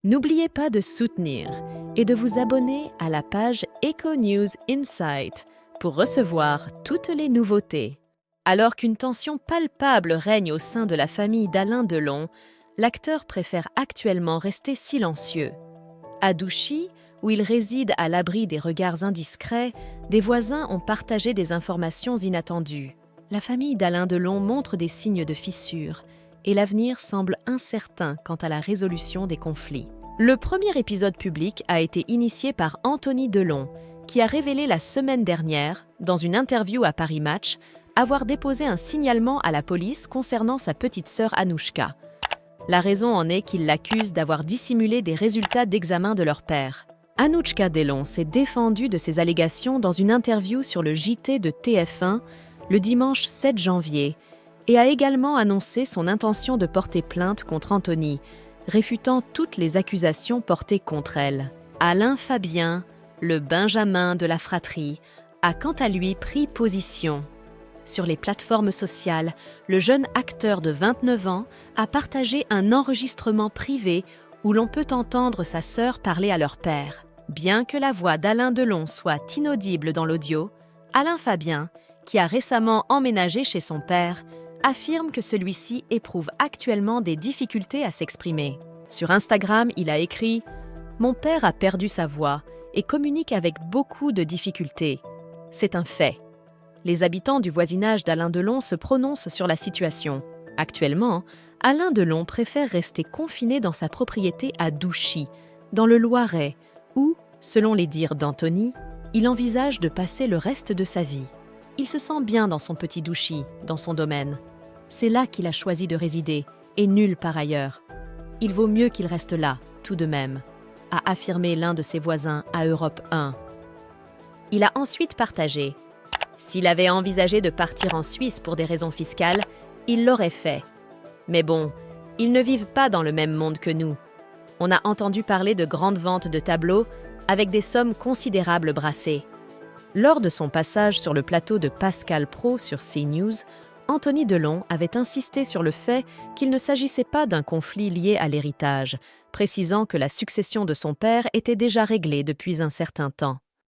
N'oubliez pas de soutenir et de vous abonner à la page Eco News Insight pour recevoir toutes les nouveautés. Alors qu'une tension palpable règne au sein de la famille d'Alain Delon, l'acteur préfère actuellement rester silencieux. À Douchy, où il réside à l'abri des regards indiscrets, des voisins ont partagé des informations inattendues. La famille d'Alain Delon montre des signes de fissure et l'avenir semble incertain quant à la résolution des conflits. Le premier épisode public a été initié par Anthony Delon, qui a révélé la semaine dernière, dans une interview à Paris Match, avoir déposé un signalement à la police concernant sa petite sœur Anouchka. La raison en est qu'il l'accuse d'avoir dissimulé des résultats d'examen de leur père. Anouchka Delon s'est défendue de ces allégations dans une interview sur le JT de TF1 le dimanche 7 janvier et a également annoncé son intention de porter plainte contre Anthony, réfutant toutes les accusations portées contre elle. Alain Fabien, le Benjamin de la fratrie, a quant à lui pris position. Sur les plateformes sociales, le jeune acteur de 29 ans a partagé un enregistrement privé où l'on peut entendre sa sœur parler à leur père. Bien que la voix d'Alain Delon soit inaudible dans l'audio, Alain Fabien, qui a récemment emménagé chez son père, affirme que celui-ci éprouve actuellement des difficultés à s'exprimer. Sur Instagram, il a écrit « Mon père a perdu sa voix et communique avec beaucoup de difficultés. C'est un fait. » Les habitants du voisinage d'Alain Delon se prononcent sur la situation. Actuellement, Alain Delon préfère rester confiné dans sa propriété à Douchy, dans le Loiret, où, selon les dires d'Anthony, il envisage de passer le reste de sa vie. Il se sent bien dans son petit Douchy, dans son domaine. C'est là qu'il a choisi de résider, et nulle part ailleurs. Il vaut mieux qu'il reste là, tout de même, a affirmé l'un de ses voisins à Europe 1. Il a ensuite partagé « S'il avait envisagé de partir en Suisse pour des raisons fiscales, il l'aurait fait. Mais bon, ils ne vivent pas dans le même monde que nous. On a entendu parler de grandes ventes de tableaux avec des sommes considérables brassées. » Lors de son passage sur le plateau de Pascal Praud sur CNews, Anthony Delon avait insisté sur le fait qu'il ne s'agissait pas d'un conflit lié à l'héritage, précisant que la succession de son père était déjà réglée depuis un certain temps.